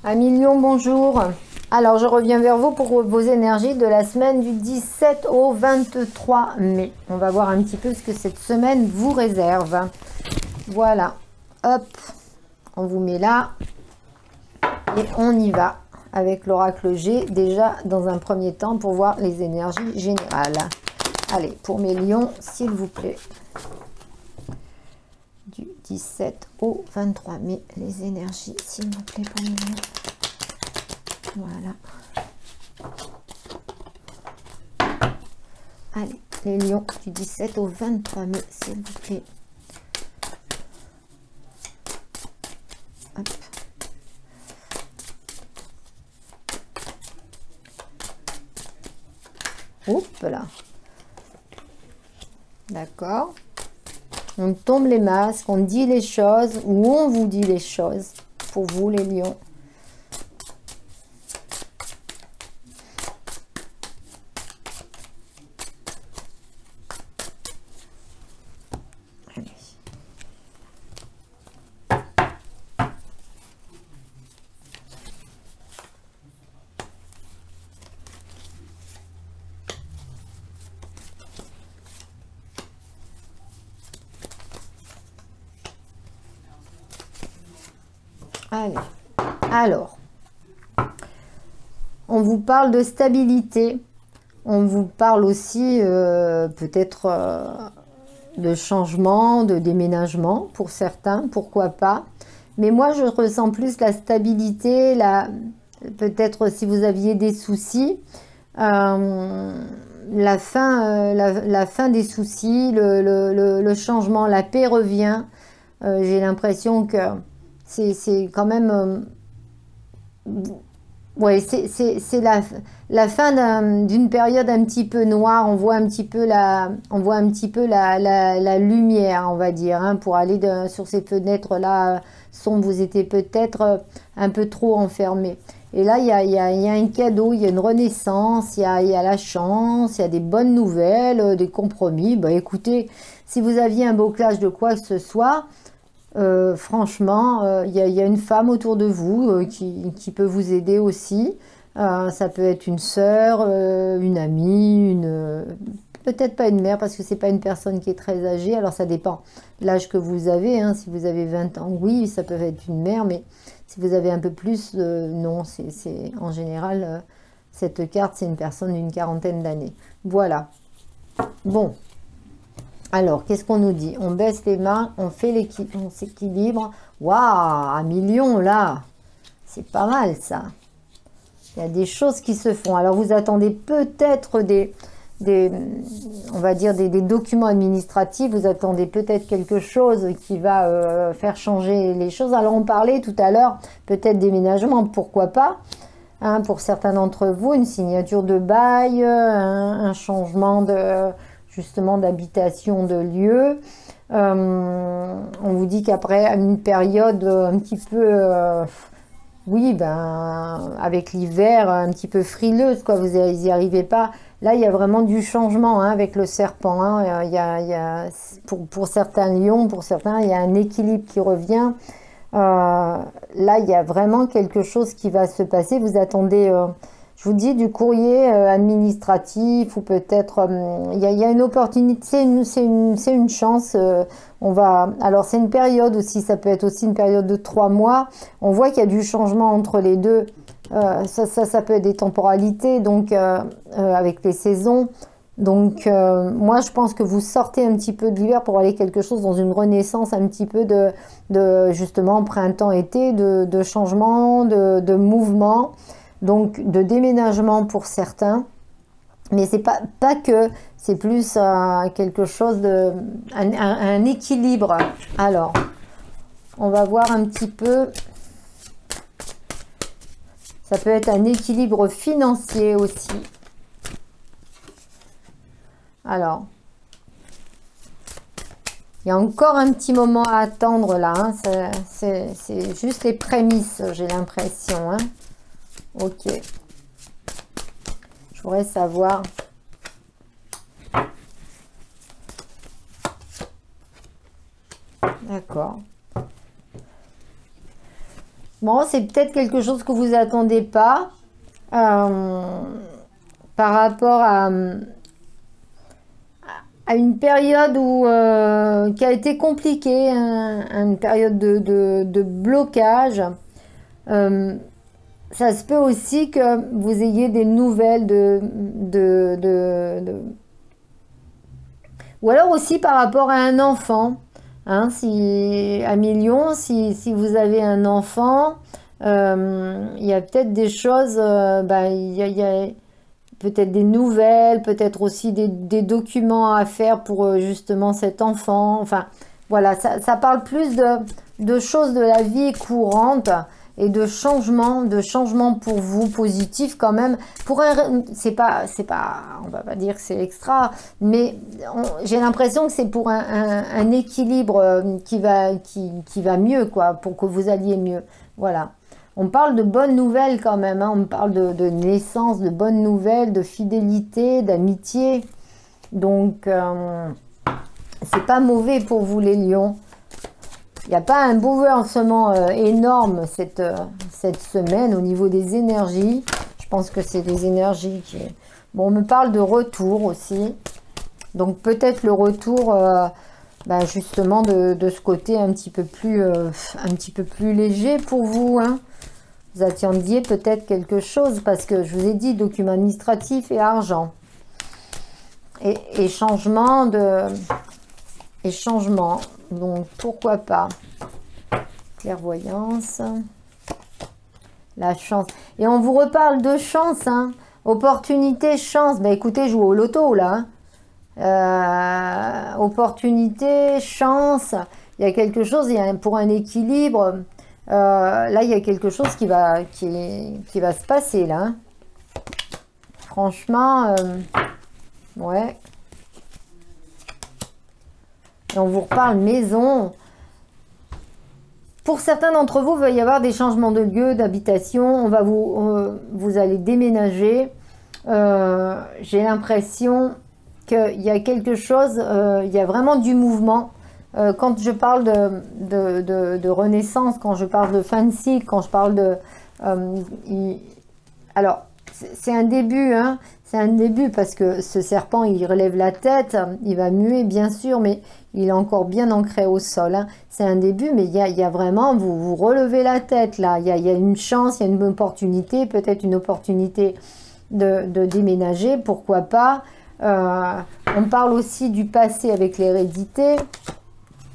Amis Lion, bonjour. Alors, je reviens vers vous pour vos énergies de la semaine du 17 au 23 mai. On va voir un petit peu ce que cette semaine vous réserve. Voilà. Hop. On vous met là. Et on y va avec l'oracle G, déjà dans un premier temps pour voir les énergies générales. Allez, pour mes lions, s'il vous plaît. Du 17 au 23 mai, les énergies, s'il vous plaît, pour mes lions. Voilà. Allez, les lions du 17 au 23 mai, s'il vous plaît. Hop. Hop là. D'accord. On tombe les masques, on dit les choses, ou on vous dit les choses, pour vous les lions. Allez, alors, on vous parle de stabilité, on vous parle aussi peut-être de changement, de déménagement pour certains, pourquoi pas. Mais moi, je ressens plus la stabilité, peut-être si vous aviez des soucis, la fin des soucis, le changement, la paix revient. J'ai l'impression que c'est quand même... ouais, c'est la fin d'une période un petit peu noire. On voit un petit peu la lumière, on va dire, hein, pour aller sur ces fenêtres-là sombres. Vous étiez peut-être un peu trop enfermés. Et là, il y a un cadeau, il y a une renaissance, il y a la chance, il y a des bonnes nouvelles, des compromis. Bah, écoutez, si vous aviez un blocage de quoi que ce soit... franchement, il y a une femme autour de vous qui peut vous aider aussi. Ça peut être une sœur, une amie, peut-être pas une mère parce que c'est pas une personne qui est très âgée. Alors ça dépend l'âge que vous avez. Hein. Si vous avez 20 ans, oui, ça peut être une mère, mais si vous avez un peu plus, non. C'est en général, cette carte, c'est une personne d'une quarantaine d'années. Voilà. Bon. Alors, qu'est-ce qu'on nous dit? On baisse les mains, on s'équilibre. Waouh, 1 million là, c'est pas mal ça. Il y a des choses qui se font. Alors, vous attendez peut-être on va dire des documents administratifs. Vous attendez peut-être quelque chose qui va faire changer les choses. Alors, on parlait tout à l'heure peut-être déménagement, pourquoi pas. Hein, pour certains d'entre vous, une signature de bail, un changement justement d'habitation, de lieu. On vous dit qu'après une période un petit peu, oui, ben, avec l'hiver un petit peu frileuse, quoi, vous n'y arrivez pas. Là, il y a vraiment du changement hein, avec le serpent. Hein. Pour certains lions, pour certains, il y a un équilibre qui revient. Là, il y a vraiment quelque chose qui va se passer. Vous attendez... je vous dis du courrier administratif ou peut-être il y a une opportunité, c'est une chance. Alors c'est une période aussi, ça peut être aussi une période de 3 mois. On voit qu'il y a du changement entre les deux. Ça peut être des temporalités, donc avec les saisons. Donc moi je pense que vous sortez un petit peu de l'hiver pour aller quelque chose dans une renaissance un petit peu de justement printemps-été, de changement, de mouvement. Donc de déménagement pour certains, mais c'est pas que, c'est plus quelque chose un équilibre. Alors, on va voir un petit peu, ça peut être un équilibre financier aussi. Alors, il y a encore un petit moment à attendre là, hein. C'est juste les prémices, j'ai l'impression, hein. Ok. Je voudrais savoir. D'accord. Bon, c'est peut-être quelque chose que vous attendez pas par rapport à une période qui a été compliquée, une période de blocage. Ça se peut aussi que vous ayez des nouvelles ou alors aussi par rapport à un enfant. Hein, si, à Million, si vous avez un enfant, il y a peut-être des choses, il y a peut-être des nouvelles, peut-être aussi des documents à faire pour justement cet enfant. Enfin, voilà, ça parle plus de choses de la vie courante et de changements pour vous positifs quand même. Pour c'est pas, on va pas dire que c'est extra, mais j'ai l'impression que c'est pour un équilibre qui va mieux, quoi, pour que vous alliez mieux. Voilà. On parle de bonnes nouvelles quand même, hein. On parle de naissance, de bonnes nouvelles, de fidélité, d'amitié. Donc, c'est pas mauvais pour vous les lions. Il n'y a pas un bouleversement énorme cette semaine au niveau des énergies. Je pense que c'est des énergies qui... Bon, on me parle de retour aussi. Donc peut-être le retour justement de ce côté un petit peu plus léger pour vous, hein. Vous attendiez peut-être quelque chose parce que je vous ai dit documents administratifs et argent. Et changement donc pourquoi pas. Clairvoyance. La chance. Et on vous reparle de chance, hein. Opportunité, chance. Ben écoutez, jouez au loto là. Opportunité, chance. Il y a quelque chose, pour un équilibre. Là, il y a quelque chose qui va se passer là. Franchement, ouais. Et on vous reparle maison. Pour certains d'entre vous, il va y avoir des changements de lieu, d'habitation. Vous allez déménager. J'ai l'impression qu'il y a quelque chose, il y a vraiment du mouvement. Quand je parle de renaissance, quand je parle de fin de cycle, quand je parle de... alors, c'est un début, hein, c'est un début parce que ce serpent, il relève la tête, il va muer bien sûr, mais il est encore bien ancré au sol. Hein. C'est un début, mais il y a vraiment, vous relevez la tête là, il y a une chance, il y a une opportunité, peut-être une opportunité de déménager, pourquoi pas. On parle aussi du passé avec l'hérédité.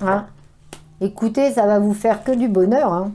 Hein. Écoutez, ça va vous faire que du bonheur. Hein.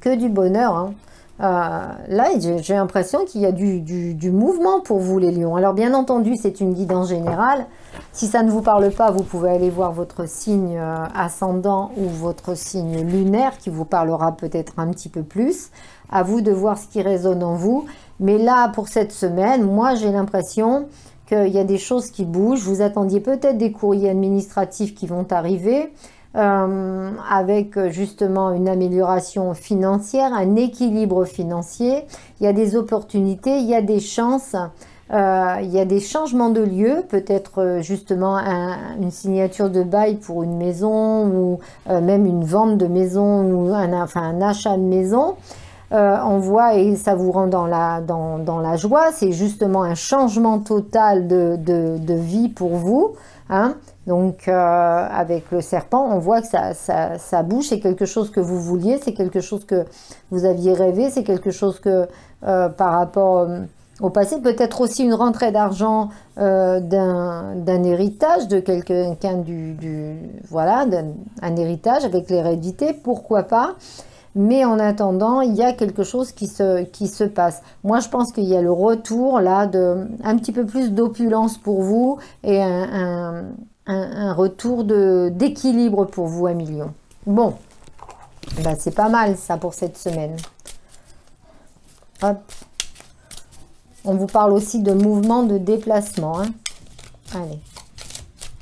Que du bonheur. Hein. Là, j'ai l'impression qu'il y a du mouvement pour vous, les lions. Alors, bien entendu, c'est une guidance générale. Si ça ne vous parle pas, vous pouvez aller voir votre signe ascendant ou votre signe lunaire qui vous parlera peut-être un petit peu plus. À vous de voir ce qui résonne en vous. Mais là, pour cette semaine, moi, j'ai l'impression qu'il y a des choses qui bougent. Vous attendiez peut-être des courriers administratifs qui vont arriver. Avec justement une amélioration financière, un équilibre financier, il y a des opportunités, il y a des chances, il y a des changements de lieu, peut-être justement une signature de bail pour une maison ou même une vente de maison ou un achat de maison. On voit et ça vous rend dans la joie, c'est justement un changement total de vie pour vous, hein. Donc, avec le serpent, on voit que ça bouge, c'est quelque chose que vous vouliez, c'est quelque chose que vous aviez rêvé, c'est quelque chose que, par rapport au passé, peut-être aussi une rentrée d'argent d'un héritage, de quelqu'un voilà, un héritage avec l'hérédité, pourquoi pas. Mais en attendant, il y a quelque chose qui se passe. Moi, je pense qu'il y a le retour, là, un petit peu plus d'opulence pour vous et un retour d'équilibre pour vous à Million. Bon, ben, c'est pas mal ça pour cette semaine. Hop. On vous parle aussi de mouvement de déplacement. Hein. Allez.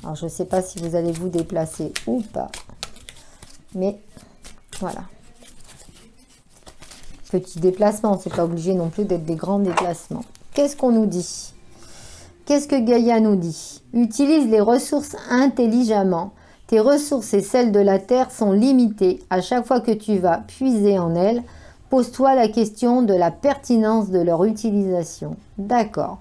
Alors, je ne sais pas si vous allez vous déplacer ou pas. Mais, voilà. Petit déplacement, c'est pas obligé non plus d'être des grands déplacements. Qu'est-ce qu'on nous dit ? Qu'est-ce que Gaïa nous dit? Utilise les ressources intelligemment. Tes ressources et celles de la terre sont limitées. À chaque fois que tu vas puiser en elles, pose-toi la question de la pertinence de leur utilisation. D'accord.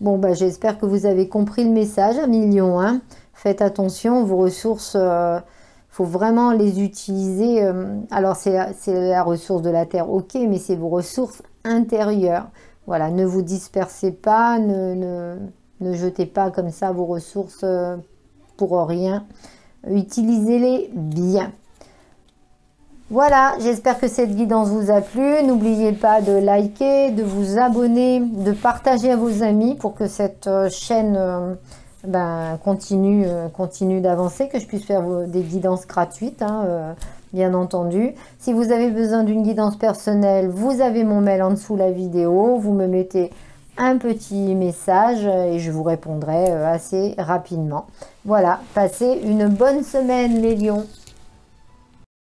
Bon, bah, j'espère que vous avez compris le message, amis Lion, hein. Faites attention, vos ressources, faut vraiment les utiliser. Alors, c'est la ressource de la terre, ok, mais c'est vos ressources intérieures. Voilà, ne vous dispersez pas, ne jetez pas comme ça vos ressources pour rien. Utilisez-les bien. Voilà, j'espère que cette guidance vous a plu. N'oubliez pas de liker, de vous abonner, de partager à vos amis pour que cette chaîne continue d'avancer, que je puisse faire des guidances gratuites, hein, bien entendu. Si vous avez besoin d'une guidance personnelle, vous avez mon mail en dessous la vidéo. Vous me mettez un petit message et je vous répondrai assez rapidement. Voilà, passez une bonne semaine les lions.